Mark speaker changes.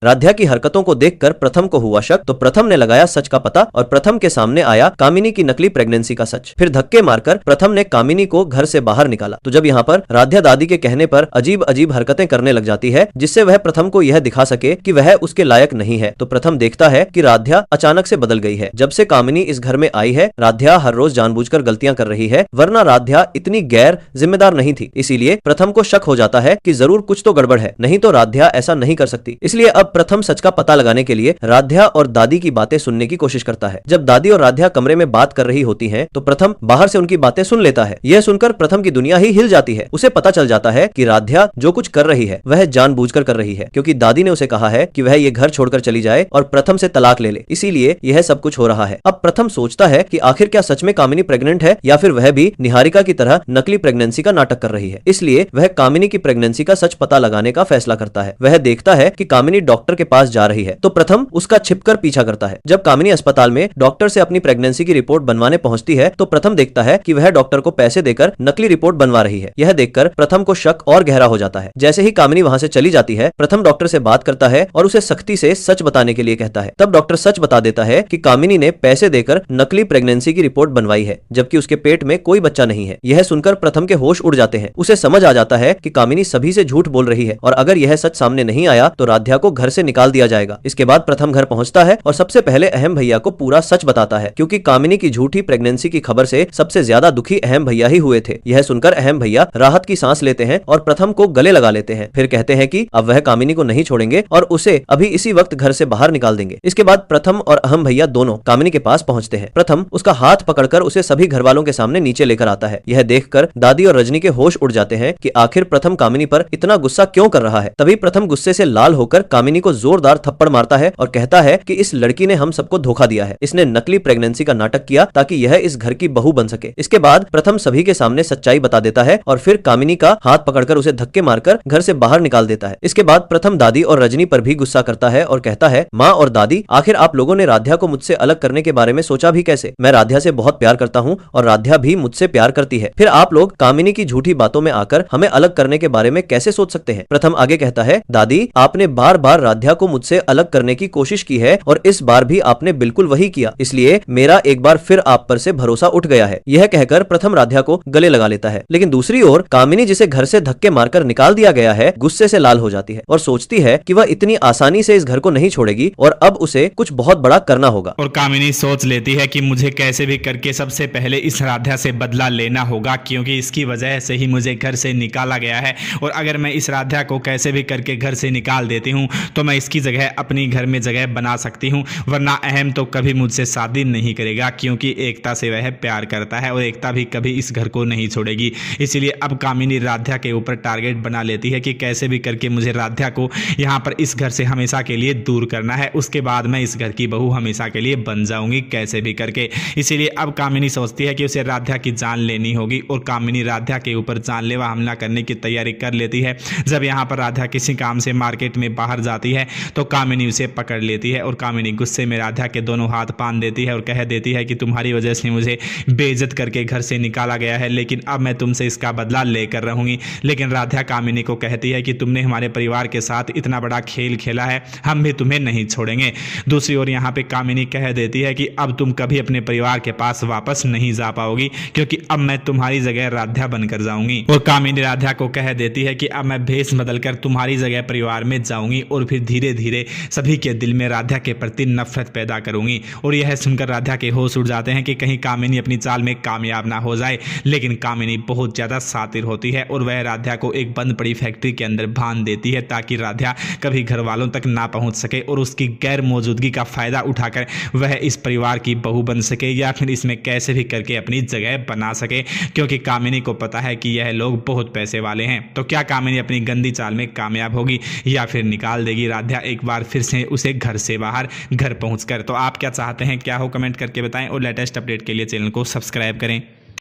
Speaker 1: राध्या की हरकतों को देखकर प्रथम को हुआ शक, तो प्रथम ने लगाया सच का पता और प्रथम के सामने आया कामिनी की नकली प्रेगनेंसी का सच। फिर धक्के मारकर प्रथम ने कामिनी को घर से बाहर निकाला। तो जब यहाँ पर राध्या दादी के कहने पर अजीब अजीब हरकतें करने लग जाती है, जिससे वह प्रथम को यह दिखा सके कि वह उसके लायक नहीं है, तो प्रथम देखता है कि राध्या अचानक से बदल गई है। जब से कामिनी इस घर में आई है, राध्या हर रोज जानबूझकर गलतियां कर रही है, वरना राध्या इतनी गैर जिम्मेदार नहीं थी। इसीलिए प्रथम को शक हो जाता है कि जरूर कुछ तो गड़बड़ है, नहीं तो राध्या ऐसा नहीं कर सकती। इसलिए अब प्रथम सच का पता लगाने के लिए राध्या और दादी की बातें सुनने की कोशिश करता है। जब दादी और राध्या कमरे में बात कर रही होती हैं, तो प्रथम बाहर से उनकी बातें सुन लेता है। यह सुनकर प्रथम की दुनिया ही हिल जाती है। उसे पता चल जाता है कि राध्या जो कुछ कर रही है वह जानबूझकर कर रही है, क्योंकि दादी ने उसे कहा है कि वह ये घर छोड़कर चली जाए और प्रथम से तलाक ले ले, इसीलिए यह सब कुछ हो रहा है। अब प्रथम सोचता है कि आखिर क्या सच में कामिनी प्रेग्नेंट है या फिर वह भी निहारिका की तरह नकली प्रेगनेंसी का नाटक कर रही है। इसलिए वह कामिनी की प्रेगनेंसी का सच पता लगाने का फैसला करता है। वह देखता है कि कामिनी डॉक्टर के पास जा रही है, तो प्रथम उसका छिपकर पीछा करता है। जब कामिनी अस्पताल में डॉक्टर से अपनी प्रेगनेंसी की रिपोर्ट बनवाने पहुंचती है, तो प्रथम देखता है कि वह डॉक्टर को पैसे देकर नकली रिपोर्ट बनवा रही है। यह देखकर प्रथम को शक और गहरा हो जाता है। जैसे ही कामिनी वहां से चली जाती है, प्रथम डॉक्टर से बात करता है और उसे सख्ती से सच बताने के लिए कहता है। तब डॉक्टर सच बता देता है कि कामिनी ने पैसे देकर नकली प्रेगनेंसी की रिपोर्ट बनवाई है, जबकि उसके पेट में कोई बच्चा नहीं है। यह सुनकर प्रथम के होश उड़ जाते हैं। उसे समझ आ जाता है कि कामिनी सभी से झूठ बोल रही है और अगर यह सच सामने नहीं आया तो राध्या को घर से निकाल दिया जाएगा। इसके बाद प्रथम घर पहुंचता है और सबसे पहले अहम भैया को पूरा सच बताता है, क्योंकि कामिनी की झूठी प्रेगनेंसी की खबर से सबसे ज्यादा दुखी अहम भैया ही हुए थे। यह सुनकर अहम भैया राहत की सांस लेते हैं और प्रथम को गले लगा लेते हैं। फिर कहते हैं कि अब वह कामिनी को नहीं छोड़ेंगे और उसे अभी इसी वक्त घर से बाहर निकाल देंगे। इसके बाद प्रथम और अहम भैया दोनों कामिनी के पास पहुंचते हैं। प्रथम उसका हाथ पकड़कर उसे सभी घर वालों के सामने नीचे लेकर आता है। यह देखकर दादी और रजनी के होश उड़ जाते हैं कि आखिर प्रथम कामिनी पर इतना गुस्सा क्यों कर रहा है। तभी प्रथम गुस्से से लाल होकर कामिनी को जोरदार थप्पड़ मारता है और कहता है कि इस लड़की ने हम सबको धोखा दिया है। इसने नकली प्रेगनेंसी का नाटक किया ताकि यह इस घर की बहू बन सके। इसके बाद प्रथम सभी के सामने सच्चाई बता देता है और फिर कामिनी का हाथ पकड़कर उसे धक्के मारकर घर से बाहर निकाल देता है। इसके बाद प्रथम दादी और रजनी पर भी गुस्सा करता है और कहता है, माँ और दादी, आखिर आप लोगों ने राध्या को मुझसे अलग करने के बारे में सोचा भी कैसे? मैं राध्या से बहुत प्यार करता हूँ और राध्या भी मुझसे प्यार करती है। फिर आप लोग कामिनी की झूठी बातों में आकर हमें अलग करने के बारे में कैसे सोच सकते हैं? प्रथम आगे कहता है, दादी, आपने बार बार राध्या को मुझसे अलग करने की कोशिश की है और इस बार भी आपने बिल्कुल वही किया, इसलिए मेरा एक बार फिर आप पर से भरोसा उठ गया है। यह कहकर प्रथम राध्या को गले लगा लेता है। लेकिन दूसरी ओर कामिनी, जिसे घर से धक्के मारकर निकाल दिया गया है, गुस्से से लाल हो जाती है और सोचती है कि वह इतनी आसानी से इस घर को नहीं छोड़ेगी और अब उसे कुछ बहुत बड़ा करना होगा।
Speaker 2: और कामिनी सोच लेती है कि मुझे कैसे भी करके सबसे पहले इस राध्या से बदला लेना होगा, क्योंकि इसकी वजह से ही मुझे घर से निकाला गया है और अगर मैं इस राध्या को कैसे भी करके घर से निकाल देती हूँ तो मैं इसकी जगह अपनी घर में जगह बना सकती हूँ, वरना अहम तो कभी मुझसे शादी नहीं करेगा, क्योंकि एकता से वह प्यार करता है और एकता भी कभी इस घर को नहीं छोड़ेगी। इसीलिए अब कामिनी राध्या के ऊपर टारगेट बना लेती है कि कैसे भी करके मुझे राध्या को यहाँ पर इस घर से हमेशा के लिए दूर करना है, उसके बाद मैं इस घर की बहू हमेशा के लिए बन जाऊंगी कैसे भी करके। इसीलिए अब कामिनी सोचती है कि उसे राध्या की जान लेनी होगी और कामिनी राध्या के ऊपर जानलेवा हमला करने की तैयारी कर लेती है। जब यहाँ पर राध्या किसी काम से मार्केट में बाहर जाती है तो कामिनी उसे पकड़ लेती है और कामिनी गुस्से में राध्या के दोनों हाथ बांध देती है और कह देती है कि तुम्हारी वजह से मुझे बेइज्जत करके घर से निकाला गया है, लेकिन अब मैं तुमसे इसका बदला लेकर रहूंगी। लेकिन राध्या कामिनी को कहती है कि तुमने हमारे परिवार के साथ इतना बड़ा खेल खेला है, हम भी तुम्हें नहीं छोड़ेंगे। दूसरी ओर यहाँ पे कामिनी कह देती है कि अब तुम कभी अपने परिवार के पास वापस नहीं जा पाओगी, क्योंकि अब मैं तुम्हारी जगह राध्या बनकर जाऊंगी। और कामिनी राध्या को कह देती है कि अब मैं भेष बदलकर तुम्हारी जगह परिवार में जाऊंगी और फिर धीरे धीरे सभी के दिल में राध्या के प्रति नफरत पैदा करूंगी। और यह सुनकर राध्या के होश उड़ जाते हैं कि कहीं कामिनी अपनी चाल में कामयाब ना हो जाए। लेकिन कामिनी बहुत ज्यादा शातिर होती है और वह राध्या को एक बंद पड़ी फैक्ट्री के अंदर बांध देती है ताकि राध्या कभी घर वालों तक ना पहुंच सके और उसकी गैर मौजूदगी का फायदा उठाकर वह इस परिवार की बहू बन सके या फिर इसमें कैसे भी करके अपनी जगह बना सके, क्योंकि कामिनी को पता है कि यह लोग बहुत पैसे वाले हैं। तो क्या कामिनी अपनी गंदी चाल में कामयाब होगी या फिर निकाल देगी राध्या एक बार फिर से उसे घर से बाहर घर पहुंचकर? तो आप क्या चाहते हैं, क्या हो कमेंट करके बताएं और लेटेस्ट अपडेट के लिए चैनल को सब्सक्राइब करें।